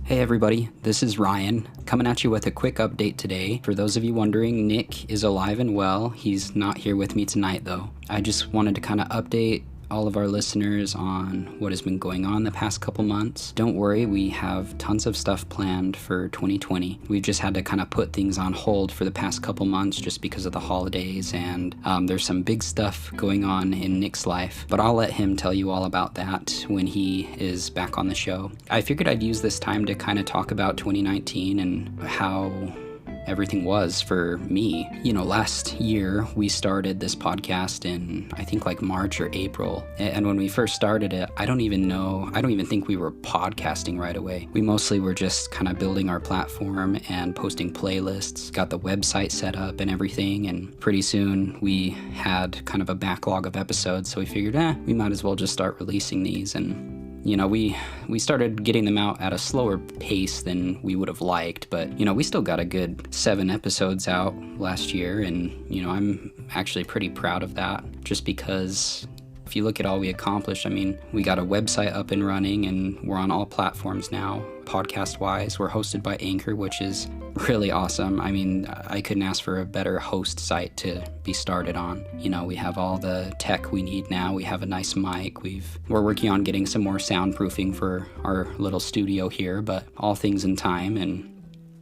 Hey everybody, this is Ryan, coming at you with a quick update today. For those of you wondering, Nick is alive and well. He's not here with me tonight though. I just wanted to kind of update all of our listeners on what has been going on the past couple months. Don't worry, we have tons of stuff planned for 2020. We've just had to kind of put things on hold for the past couple months just because of the holidays, and there's some big stuff going on in Nick's life, but I'll let him tell you all about that when he is back on the show. I figured I'd use this time to kind of talk about 2019 and how everything was for me. You know, last year we started this podcast in, I think, like March or April. And when we first started it, I don't even think we were podcasting right away. We mostly were just kind of building our platform and posting playlists, got the website set up and everything. And pretty soon we had kind of a backlog of episodes. So we figured, we might as well just start releasing these. And you know, we started getting them out at a slower pace than we would have liked, but, you know, we still got a good 7 episodes out last year, and, you know, I'm actually pretty proud of that, just because if you look at all we accomplished, I mean, we got a website up and running, and we're on all platforms now. Podcast-wise, we're hosted by Anchor, which is really awesome. I mean, I couldn't ask for a better host site to be started on. You know, we have all the tech we need now. We have a nice mic. We're working on getting some more soundproofing for our little studio here, but all things in time. And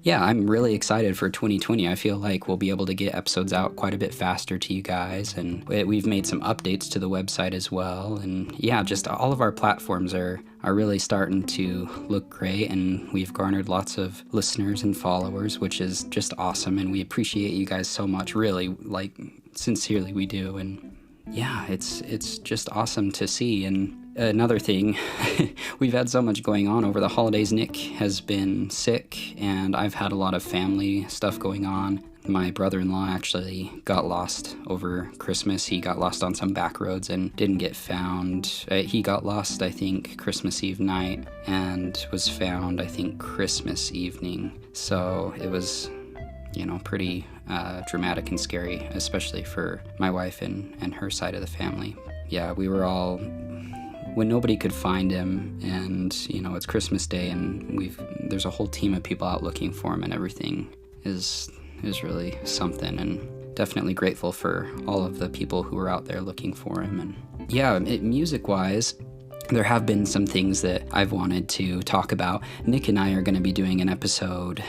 yeah, I'm really excited for 2020. I feel like we'll be able to get episodes out quite a bit faster to you guys, and we've made some updates to the website as well. And yeah, just all of our platforms are really starting to look great, and we've garnered lots of listeners and followers, which is just awesome, and we appreciate you guys so much, really, like, sincerely we do. And yeah, it's just awesome to see. And another thing, we've had so much going on over the holidays. Nick has been sick, and I've had a lot of family stuff going on. My brother-in-law actually got lost over Christmas. He got lost on some back roads and didn't get found. He got lost, I think, Christmas Eve night, and was found, I think, Christmas evening. So it was, you know, pretty dramatic and scary, especially for my wife and her side of the family. Yeah, we were all, when nobody could find him, and, you know, it's Christmas Day, and there's a whole team of people out looking for him, and everything is really something, and definitely grateful for all of the people who were out there looking for him. And yeah, music-wise, there have been some things that I've wanted to talk about. Nick and I are going to be doing an episode,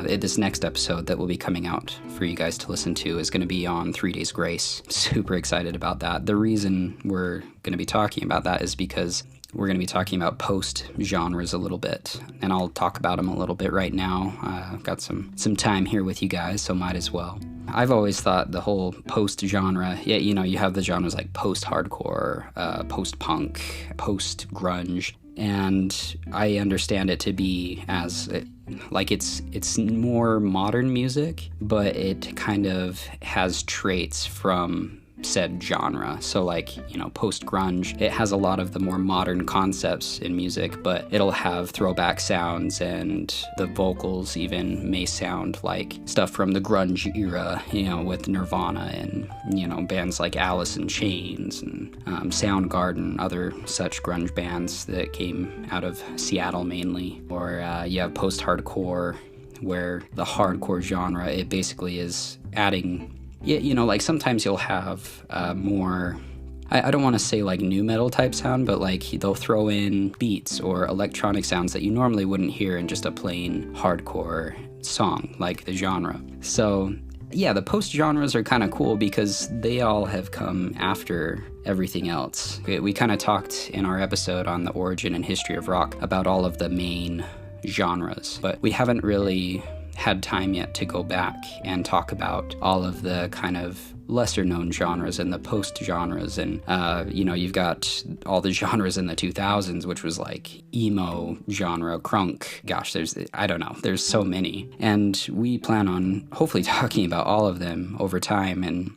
this next episode that will be coming out for you guys to listen to is going to be on 3 Days Grace. Super excited about that. The reason we're going to be talking about that is because we're going to be talking about post-genres a little bit, and I'll talk about them a little bit right now. I've got some time here with you guys, so might as well. I've always thought the whole post-genre, yeah, you know, you have the genres like post-hardcore, post-punk, post-grunge, and I understand it to be as, like, it's more modern music, but it kind of has traits from said genre. So, like, you know, post-grunge, it has a lot of the more modern concepts in music, but it'll have throwback sounds, and the vocals even may sound like stuff from the grunge era, you know, with Nirvana and, you know, bands like Alice in Chains and Soundgarden, other such grunge bands that came out of Seattle mainly. Or you have post-hardcore, where the hardcore genre, it basically is adding, yeah, you know, like sometimes you'll have more, I don't want to say like nu metal type sound, but like they'll throw in beats or electronic sounds that you normally wouldn't hear in just a plain hardcore song, like the genre. So yeah, the post genres are kind of cool because they all have come after everything else. We kind of talked in our episode on the origin and history of rock about all of the main genres, but we haven't really had time yet to go back and talk about all of the kind of lesser known genres and the post genres. And you know, you've got all the genres in the 2000s, which was like emo genre, crunk, gosh, there's so many, and we plan on hopefully talking about all of them over time. And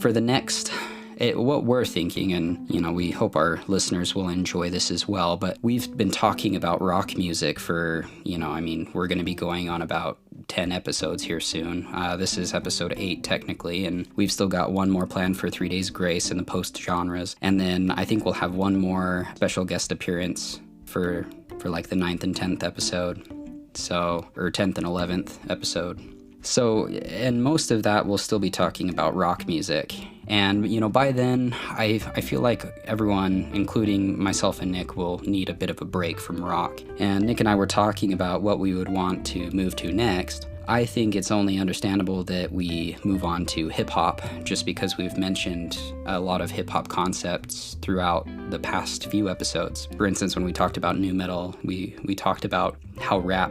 for the next, what we're thinking, and, you know, we hope our listeners will enjoy this as well, but we've been talking about rock music for, you know, I mean, we're going to be going on about 10 episodes here soon. This is episode 8 technically, and we've still got one more planned for 3 Days Grace and the post genres, and then I think we'll have one more special guest appearance for like the 9th and 10th episode. So, or 10th and 11th episode. So, and most of that we'll still be talking about rock music. And, by then, I feel like everyone, including myself and Nick, will need a bit of a break from rock. And Nick and I were talking about what we would want to move to next. I think it's only understandable that we move on to hip-hop, just because we've mentioned a lot of hip-hop concepts throughout the past few episodes. For instance, when we talked about nu metal, we talked about how rap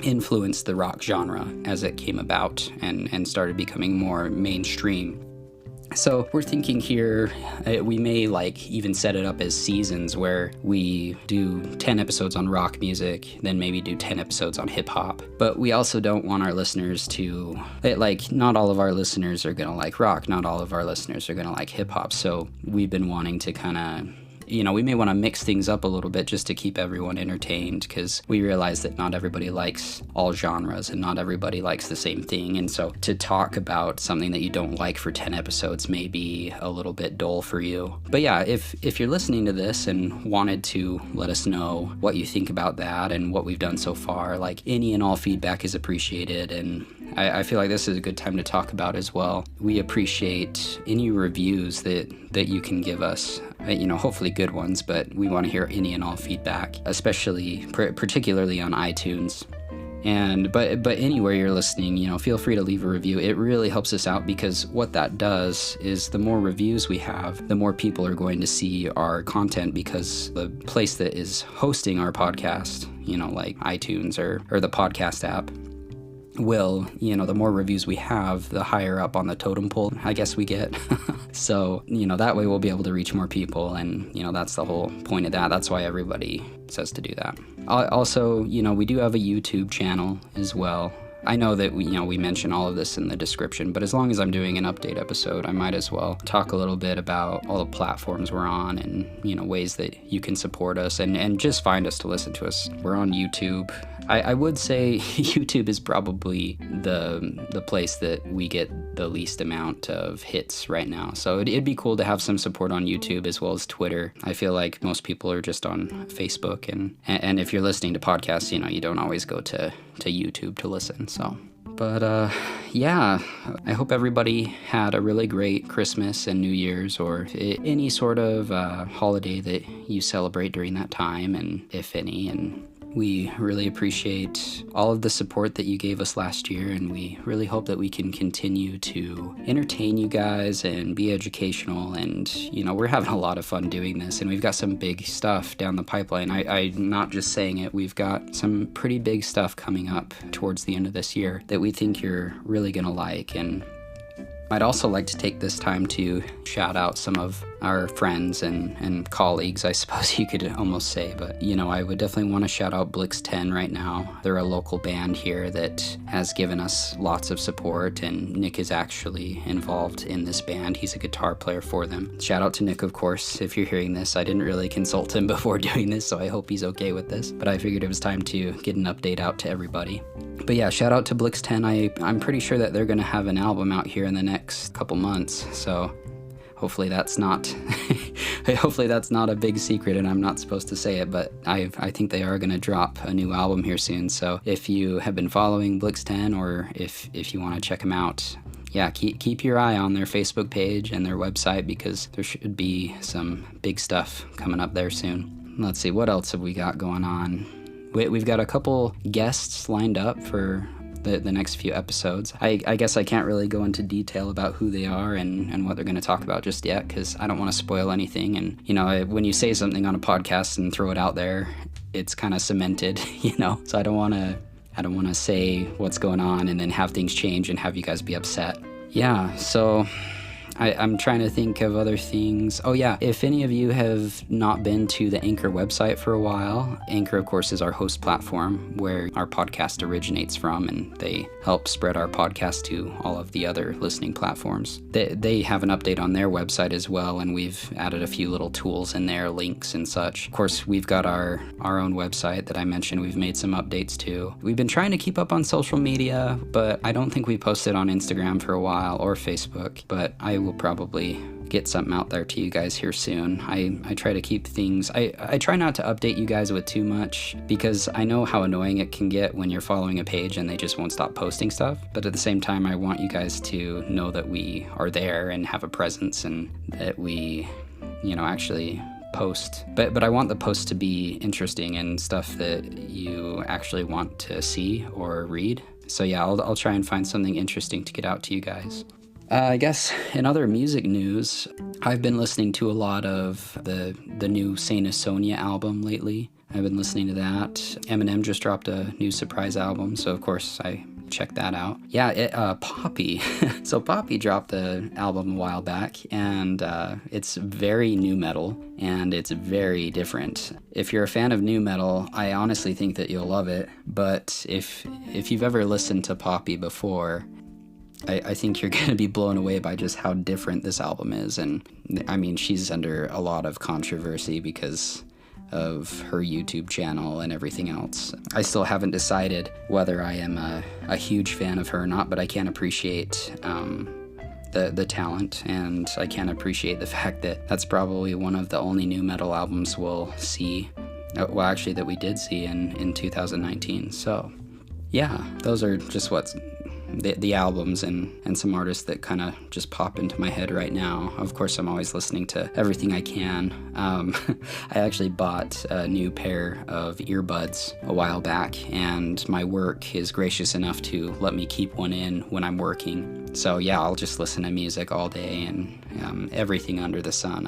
influenced the rock genre as it came about and started becoming more mainstream. So we're thinking here, we may even set it up as seasons where we do 10 episodes on rock music, then maybe do 10 episodes on hip hop. But we also don't want our listeners to, not all of our listeners are gonna like rock, not all of our listeners are gonna like hip hop. So we've been wanting to kind of, we may want to mix things up a little bit just to keep everyone entertained, because we realize that not everybody likes all genres and not everybody likes the same thing. And so to talk about something that you don't like for 10 episodes may be a little bit dull for you. But yeah, if you're listening to this and wanted to let us know what you think about that and what we've done so far, any and all feedback is appreciated. And I feel like this is a good time to talk about as well. We appreciate any reviews that you can give us, hopefully good ones, but we want to hear any and all feedback, especially particularly on iTunes. But anywhere you're listening, feel free to leave a review. It really helps us out, because what that does is the more reviews we have, the more people are going to see our content, because the place that is hosting our podcast, like iTunes or the podcast app, will, the more reviews we have, the higher up on the totem pole, I guess, we get. So, that way we'll be able to reach more people, and, that's the whole point of that. That's why everybody says to do that. Also, we do have a YouTube channel as well. I know that we mention all of this in the description, but as long as I'm doing an update episode, I might as well talk a little bit about all the platforms we're on and, ways that you can support us and just find us to listen to us. We're on YouTube. I would say YouTube is probably the place that we get the least amount of hits right now. So it'd be cool to have some support on YouTube as well as Twitter. I feel like most people are just on Facebook, and if you're listening to podcasts, you don't always go to YouTube to listen. So, but yeah, I hope everybody had a really great Christmas and New Year's, or any sort of holiday that you celebrate during that time, and if any. And we really appreciate all of the support that you gave us last year, and we really hope that we can continue to entertain you guys and be educational. And, we're having a lot of fun doing this, and we've got some big stuff down the pipeline. I'm not just saying it, we've got some pretty big stuff coming up towards the end of this year that we think you're really gonna like. And I'd also like to take this time to shout out some of our friends and colleagues, I suppose you could almost say. But, I would definitely want to shout out Blix 10 right now. They're a local band here that has given us lots of support, and Nick is actually involved in this band. He's a guitar player for them. Shout out to Nick, of course, if you're hearing this. I didn't really consult him before doing this, so I hope he's okay with this. But I figured it was time to get an update out to everybody. But yeah, shout out to Blix 10. I'm pretty sure that they're going to have an album out here in the next couple months, so hopefully that's not a big secret and I'm not supposed to say it, but I think they are going to drop a new album here soon. So if you have been following Blix 10, or if you want to check them out, yeah, keep your eye on their Facebook page and their website, because there should be some big stuff coming up there soon. Let's see, what else have we got going on? We've got a couple guests lined up for the next few episodes. I guess I can't really go into detail about who they are and what they're going to talk about just yet, because I don't want to spoil anything. And, when you say something on a podcast and throw it out there, it's kind of cemented, So I don't want to say what's going on and then have things change and have you guys be upset. Yeah, so I'm trying to think of other things. Oh yeah, if any of you have not been to the Anchor website for a while, Anchor, of course, is our host platform where our podcast originates from, and they help spread our podcast to all of the other listening platforms. They have an update on their website as well, and we've added a few little tools in there, links and such. Of course, we've got our own website that I mentioned we've made some updates to. We've been trying to keep up on social media, but I don't think we posted on Instagram for a while, or Facebook, but I will probably get something out there to you guys here soon. I try to keep things, I try not to update you guys with too much, because I know how annoying it can get when you're following a page and they just won't stop posting stuff. But at the same time, I want you guys to know that we are there and have a presence, and that we, actually post. But I want the posts to be interesting and stuff that you actually want to see or read. So yeah, I'll try and find something interesting to get out to you guys. I guess in other music news, I've been listening to a lot of the new Saint Asonia album lately. I've been listening to that. Eminem just dropped a new surprise album, so of course I checked that out. Yeah, Poppy. So Poppy dropped the album a while back, and it's very nu metal, and it's very different. If you're a fan of nu metal, I honestly think that you'll love it. But if you've ever listened to Poppy before, I think you're going to be blown away by just how different this album is. And I mean, she's under a lot of controversy because of her YouTube channel and everything else. I still haven't decided whether I am a huge fan of her or not, but I can appreciate the talent, and I can appreciate the fact that that's probably one of the only nu metal albums we'll see, well, actually that we did see in 2019. So yeah, those are just what's the albums and some artists that kind of just pop into my head right now. Of course, I'm always listening to everything I can. I actually bought a new pair of earbuds a while back, and my work is gracious enough to let me keep one in when I'm working. So yeah, I'll just listen to music all day and everything under the sun.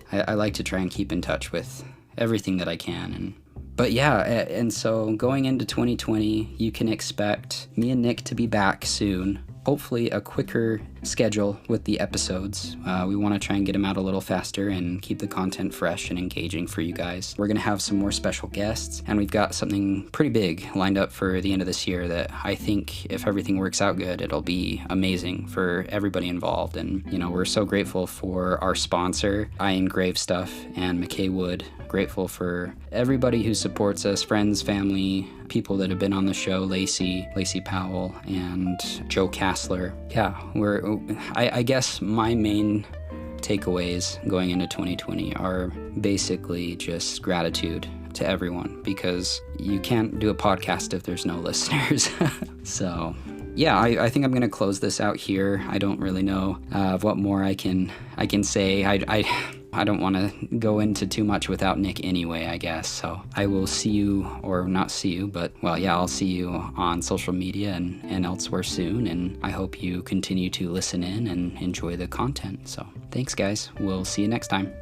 I like to try and keep in touch with everything that I can. But yeah, and so going into 2020, you can expect me and Nick to be back soon. Hopefully a quicker schedule with the episodes. We want to try and get them out a little faster and keep the content fresh and engaging for you guys. We're going to have some more special guests, and we've got something pretty big lined up for the end of this year that I think, if everything works out good, it'll be amazing for everybody involved. And, we're so grateful for our sponsor, I Engrave Stuff, and McKay Wood. Grateful for everybody who supports us, friends, family, people that have been on the show, Lacey Powell, and Joe Kassler. Yeah, I guess my main takeaways going into 2020 are basically just gratitude to everyone, because you can't do a podcast if there's no listeners. So yeah, I think I'm gonna close this out here. I don't really know what more I can say. I don't want to go into too much without Nick anyway, I guess. So I will see you, or not see you, but well, yeah, I'll see you on social media and elsewhere soon. And I hope you continue to listen in and enjoy the content. So thanks, guys. We'll see you next time.